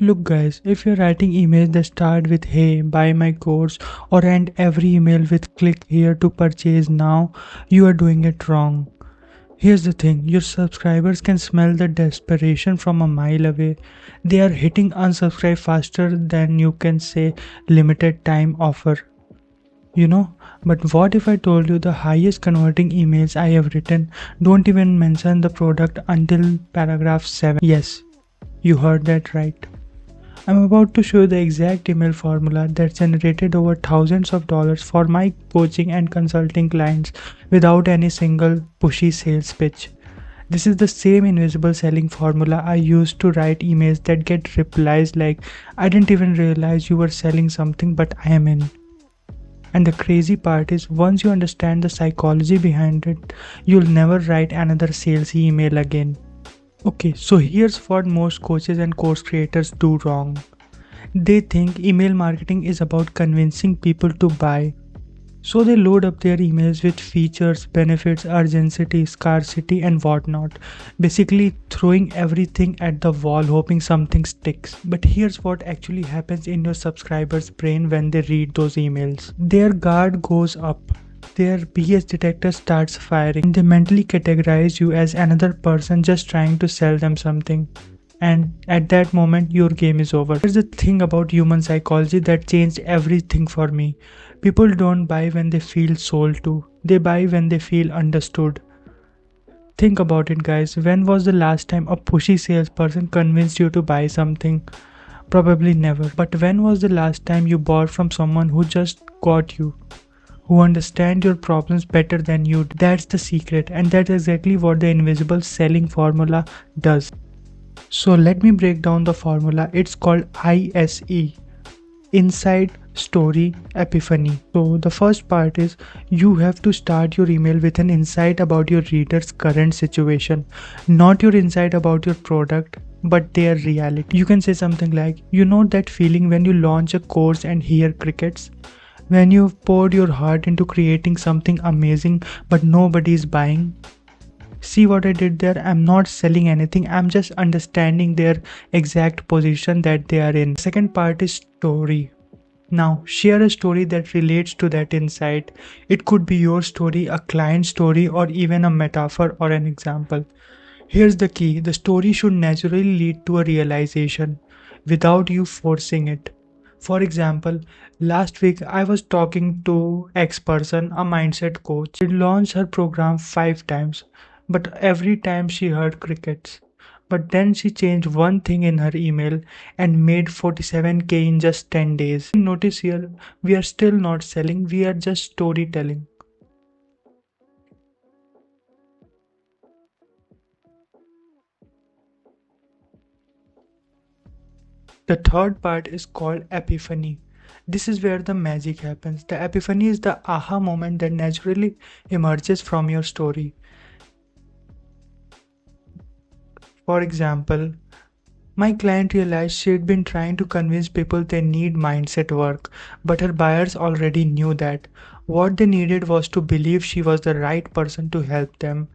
Look guys, if you're writing emails that start with hey, buy my course or end every email with click here to purchase now, you are doing it wrong. Here's the thing, your subscribers can smell the desperation from a mile away. They are hitting unsubscribe faster than you can say limited time offer. But what if I told you the highest converting emails I have written don't even mention the product until paragraph 7? Yes, you heard that right. I'm about to show you the exact email formula that generated over thousands of dollars for my coaching and consulting clients without any single pushy sales pitch. This is the same invisible selling formula I used to write emails that get replies like, I didn't even realize you were selling something, but I am in. And the crazy part is, once you understand the psychology behind it, you'll never write another salesy email again. Okay, so here's what most coaches and course creators do wrong. They think email marketing is about convincing people to buy. So they load up their emails with features, benefits, urgency, scarcity and whatnot. Basically throwing everything at the wall hoping something sticks. But here's what actually happens in your subscriber's brain when they read those emails. Their guard goes up. Their BS detector starts firing and they mentally categorize you as another person just trying to sell them something. And at that moment your game is over. Here's the thing about human psychology that changed everything for me. People don't buy when they feel sold to. They buy when they feel understood. Think about it guys. When was the last time a pushy salesperson convinced you to buy something? Probably never. But when was the last time you bought from someone who just got you? Who understand your problems better than you? That's the secret, and that's exactly what the invisible selling formula does. So let me break down the formula. It's called I.S.E. Insight, Story, Epiphany. So the first part is you have to start your email with an insight about your reader's current situation, not your insight about your product, but their reality. You can say something like, you know that feeling when you launch a course and hear crickets? When you've poured your heart into creating something amazing but nobody is buying? See what I did there? I'm not selling anything, I'm just understanding their exact position that they are in. Second part is story. Now share a story that relates to that insight. It could be your story, a client story, or even a metaphor or an example. Here's the key, the story should naturally lead to a realization without you forcing it. For example, last week I was talking to X person, a mindset coach. She launched her program 5 times, but every time she heard crickets. But then she changed one thing in her email and made 47K in just 10 days. Notice here, we are still not selling, we are just storytelling. The third part is called Epiphany. This is where the magic happens. The epiphany is the aha moment that naturally emerges from your story. For example, my client realized she had been trying to convince people they need mindset work, but her buyers already knew that. What they needed was to believe she was the right person to help them,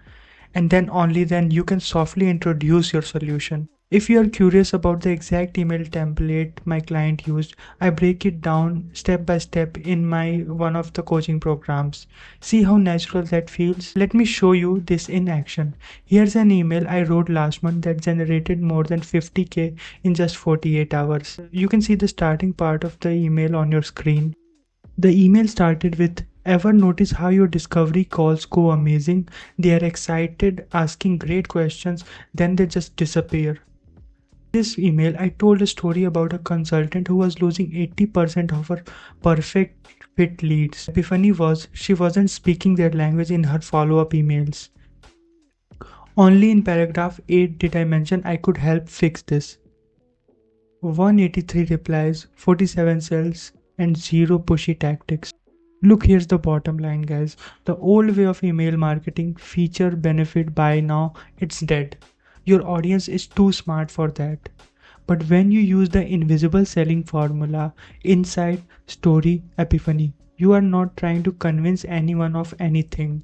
and then only then you can softly introduce your solution. If you are curious about the exact email template my client used, I break it down step by step in my one of the coaching programs. See how natural that feels? Let me show you this in action. Here's an email I wrote last month that generated more than 50K in just 48 hours. You can see the starting part of the email on your screen. The email started with, ever notice how your discovery calls go amazing? They are excited, asking great questions, then they just disappear. In this email, I told a story about a consultant who was losing 80% of her perfect fit leads. Epiphany was she wasn't speaking their language in her follow-up emails. Only in paragraph 8 did I mention I could help fix this. 183 replies, 47 cells, and 0 pushy tactics. Look, here's the bottom line guys. The old way of email marketing, feature, benefit, buy now, it's dead. Your audience is too smart for that. But when you use the invisible selling formula, insight, story, epiphany, you are not trying to convince anyone of anything.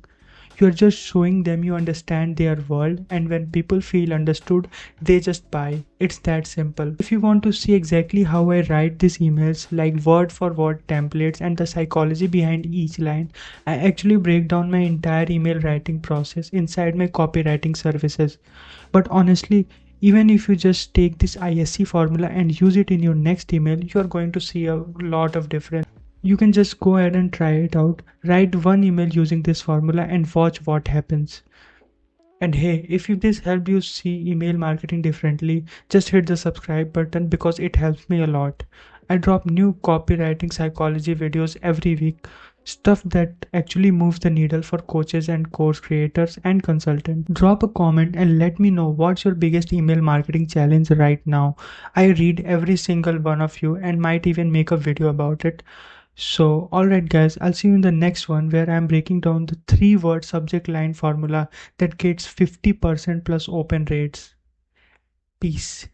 You're just showing them you understand their world, and when people feel understood, they just buy. It's that simple. If you want to see exactly how I write these emails, like word for word templates and the psychology behind each line, I actually break down my entire email writing process inside my copywriting services. But honestly, even if you just take this I.S.E formula and use it in your next email, you are going to see a lot of difference. You can just go ahead and try it out. Write one email using this formula and watch what happens. And hey, if this helped you see email marketing differently, just hit the subscribe button because it helps me a lot. I drop new copywriting psychology videos every week, stuff that actually moves the needle for coaches and course creators and consultants. Drop a comment and let me know what's your biggest email marketing challenge right now. I read every single one of you and might even make a video about it. So, alright guys, I'll see you in the next one where I'm breaking down the 3-word subject line formula that gets 50% plus open rates. Peace.